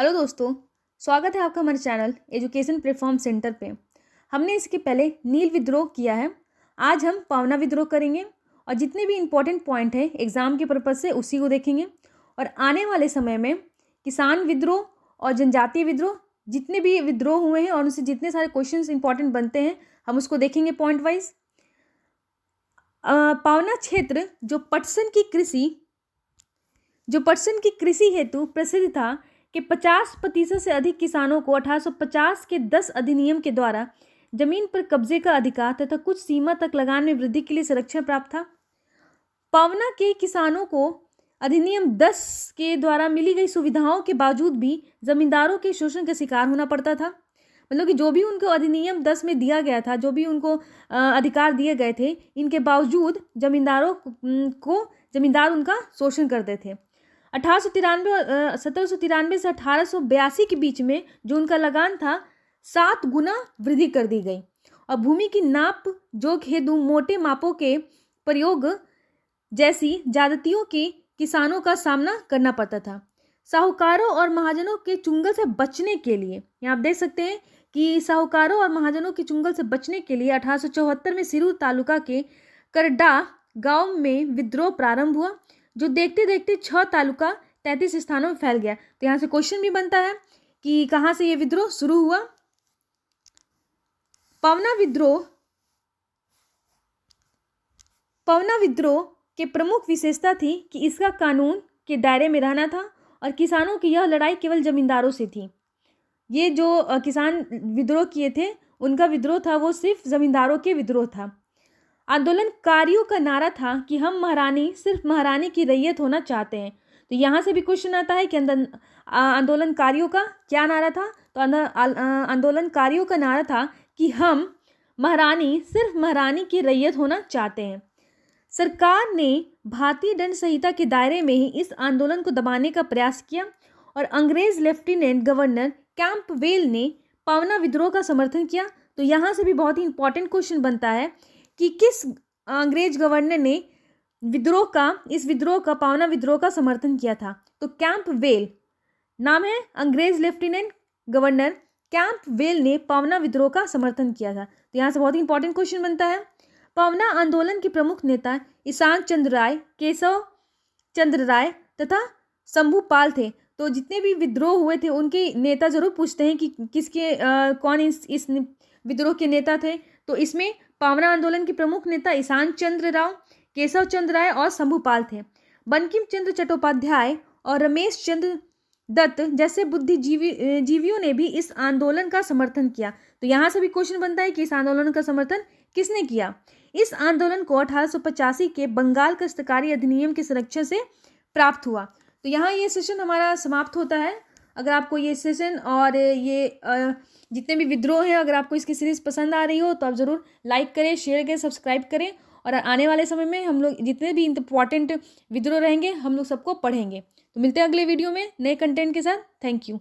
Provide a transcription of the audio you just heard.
Hello दोस्तों, स्वागत है आपका हमारे चैनल एजुकेशन प्लेटफॉर्म सेंटर पे। हमने इसके पहले नील विद्रोह किया है। आज हम पावना विद्रोह करेंगे और जितने भी इम्पोर्टेंट पॉइंट हैं एग्ज़ाम के पर्पज़ से उसी को देखेंगे। और आने वाले समय में किसान विद्रोह और जनजातीय विद्रोह, जितने भी विद्रोह हुए हैं और उनसे जितने सारे क्वेश्चन इंपॉर्टेंट बनते हैं हम उसको देखेंगे पॉइंट वाइज। पावना क्षेत्र जो पटसन की कृषि हेतु प्रसिद्ध था कि 50% से अधिक किसानों को 1850 के 10 अधिनियम के द्वारा जमीन पर कब्जे का अधिकार तथा कुछ सीमा तक लगान में वृद्धि के लिए संरक्षण प्राप्त था। पावना के किसानों को अधिनियम 10 के द्वारा मिली गई सुविधाओं के बावजूद भी जमींदारों के शोषण का शिकार होना पड़ता था। मतलब कि जो भी उनको अधिनियम 10 में दिया गया था, जो भी उनको अधिकार दिए गए थे, इनके बावजूद जमींदार उनका शोषण करते थे। 1793 से 1882 के बीच में जो उनका लगान था 7 गुना वृद्धि कर दी गई और भूमि की नाप जोख हेतु मोटे मापों के प्रयोग जैसी ज्यादतियों के किसानों का सामना करना पड़ता था। साहूकारों और महाजनों के चुंगल से बचने के लिए, यहाँ आप देख सकते हैं कि साहूकारों और महाजनों के चुंगल से बचने के लिए 1874 में सिरूर तालुका के करडा गांव में विद्रोह प्रारंभ हुआ, जो देखते देखते 6 तालुका 33 स्थानों में फैल गया। तो यहाँ से क्वेश्चन भी बनता है कि कहाँ से ये विद्रोह शुरू हुआ। पावना विद्रोह के प्रमुख विशेषता थी कि इसका कानून के दायरे में रहना था और किसानों की यह लड़ाई केवल जमींदारों से थी। ये जो किसान विद्रोह किए थे उनका विद्रोह था वो सिर्फ जमींदारों के विद्रोह था। आंदोलनकारियों का नारा था कि हम सिर्फ महारानी की रैयत होना चाहते हैं। तो यहाँ से भी क्वेश्चन आता है कि आंदोलनकारियों का क्या नारा था। तो आंदोलनकारियों का नारा था कि हम सिर्फ महारानी की रैयत होना चाहते हैं। सरकार ने भारतीय दंड संहिता के दायरे में ही इस आंदोलन को दबाने का प्रयास किया और अंग्रेज लेफ्टिनेंट गवर्नर कैंपवेल ने पावना विद्रोह का समर्थन किया। तो यहाँ से भी बहुत ही इंपॉर्टेंट क्वेश्चन बनता है कि किस अंग्रेज गवर्नर ने इस विद्रोह का पावना विद्रोह का समर्थन किया था। तो कैंपवेल नाम है, अंग्रेज लेफ्टिनेंट गवर्नर कैंपवेल ने पावना विद्रोह का समर्थन किया था। तो यहाँ से बहुत ही इंपॉर्टेंट क्वेश्चन बनता है। पावना आंदोलन के प्रमुख नेता ईशान चंद्र राय, केशव चंद्र राय तथा शंभू पाल थे। तो जितने भी विद्रोह हुए थे उनके नेता जरूर पूछते हैं कि कौन इस विद्रोह के नेता थे। तो इसमें पावना आंदोलन के प्रमुख नेता ईशान चंद्र राव, केशव चंद्र राय और शंभू पाल थे। बंकिम चंद्र चट्टोपाध्याय और रमेश चंद्र दत्त जैसे बुद्धिजीवियों ने भी इस आंदोलन का समर्थन किया। तो यहाँ से भी क्वेश्चन बनता है कि इस आंदोलन का समर्थन किसने किया। इस आंदोलन को 1885 के बंगाल काश्तकारी अधिनियम के संरक्षण से प्राप्त हुआ। तो यहाँ ये सेशन हमारा समाप्त होता है। अगर आपको ये सेशन और ये जितने भी विद्रोह हैं, अगर आपको इसकी सीरीज़ पसंद आ रही हो तो आप ज़रूर लाइक करें, शेयर करें, सब्सक्राइब करें। और आने वाले समय में हम लोग जितने भी इंपॉर्टेंट विद्रोह रहेंगे हम लोग सबको पढ़ेंगे। तो मिलते हैं अगले वीडियो में नए कंटेंट के साथ। Thank you.